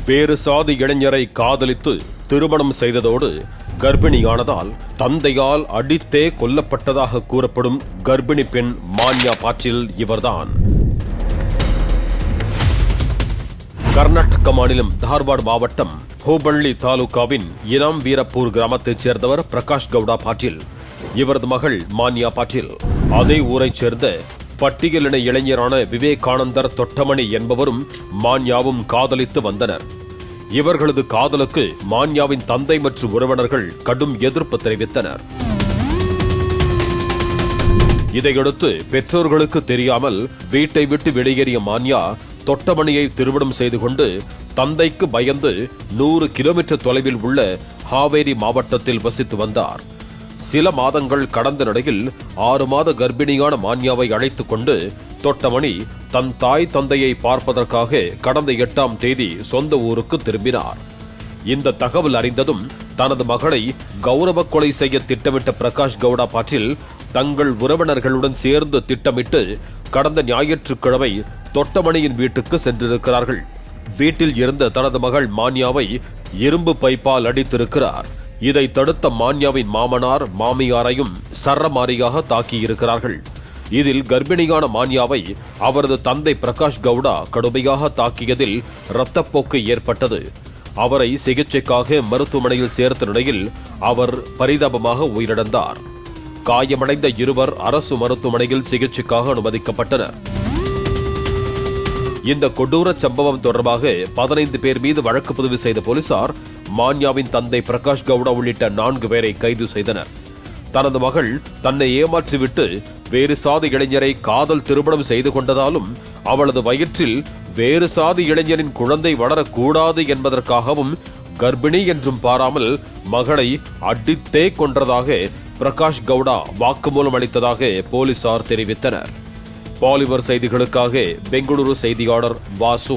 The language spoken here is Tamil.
வேறு சாதி இளைஞரை காதலித்து திருமணம் செய்ததோடு கர்ப்பிணியானதால் தந்தையால் அடித்தே கொல்லப்பட்டதாக கூறப்படும் கர்ப்பிணி பெண் மான்யா பாட்டீல் இவர்தான். கர்நாடக மாநிலம் தார்வாட் மாவட்டம் ஹூபள்ளி தாலுகாவின் இனாம் வீரப்பூர் கிராமத்தைச் சேர்ந்தவர் பிரகாஷ் கவுடா பாட்டீல். இவரது மகள் மான்யா பாட்டீல். அதே ஊரைச் சேர்ந்த பட்டியலின இளைஞரான விவேகானந்தர் தொட்டமணி என்பவரும் மான்யாவும் காதலித்து வந்தனர். இவர்களது காதலுக்கு மான்யாவின் தந்தை மற்றும் உறவினர்கள் கடும் எதிர்ப்பு தெரிவித்தனர். இதையடுத்து பெற்றோர்களுக்கு தெரியாமல் வீட்டை விட்டு வெளியேறிய மான்யா தொட்டமணியை திருமணம் செய்து கொண்டு தந்தைக்கு பயந்து 100 கிலோமீட்டர் தொலைவில் உள்ள ஹாவேரி மாவட்டத்தில் வசித்து வந்தார். சில மாதங்கள் கடந்த நிலையில் 6 மாத கர்ப்பிணியான மான்யாவை அழைத்துக் கொண்டு தொட்டமணி தன் தாய் தந்தையை பார்ப்பதற்காக கடந்த 8ஆம் தேதி சொந்த ஊருக்கு திரும்பினார். இந்த தகவல் அறிந்ததும் தனது மகளை கௌரவ கொலை செய்ய திட்டமிட்ட பிரகாஷ் கவுடா பாட்டீல் தங்கள் உறவினர்களுடன் சேர்ந்து திட்டமிட்டு கடந்த ஞாயிற்றுக்கிழமை தொட்டமணியின் வீட்டுக்கு சென்றிருக்கிறார்கள். வீட்டில் இருந்த தனது மகள் மான்யாவை இரும்பு பைப்பால் அடித்திருக்கிறார். இதை தடுத்த மான்யாவின் மாமனார் மாமியாரையும் சரமாரியாக தாக்கியிருக்கிறார்கள். இதில் கர்ப்பிணியான மான்யாவை அவரது தந்தை பிரகாஷ் கவுடா கடுமையாக தாக்கியதில் இரத்தப்போக்கு ஏற்பட்டது. அவரை சிகிச்சைக்காக மருத்துவமனையில் சேர்த்த நிலையில் அவர் பரிதாபமாக உயிரிழந்தார். காயமடைந்த இருவர் அரசு மருத்துவமனையில் சிகிச்சைக்காக அனுமதிக்கப்பட்டனர். இந்த கொடூர சம்பவம் தொடர்பாக 15 பேர் மீது வழக்கு பதிவு செய்த போலீசார் மான்யாவின் தந்தை பிரகாஷ் கவுடா உள்ளிட்ட 4 பேரை கைது செய்தனர். தனது மகள் தன்னை ஏமாற்றிவிட்டு வேறு சாதி இளைஞரை காதல் திருமணம் செய்து கொண்டதாலும் அவளது வயிற்றில் வேறு சாதி இளைஞரின் குழந்தை வளரக்கூடாது என்பதற்காகவும் கர்ப்பிணி என்றும் பாராமல் மகளை அடித்தே கொன்றதாக பிரகாஷ் கவுடா வாக்குமூலம் அளித்ததாக போலீசார் தெரிவித்தனர். பாலிமர் செய்திகளுக்காக பெங்களூரு செய்தியாளர் வாசு.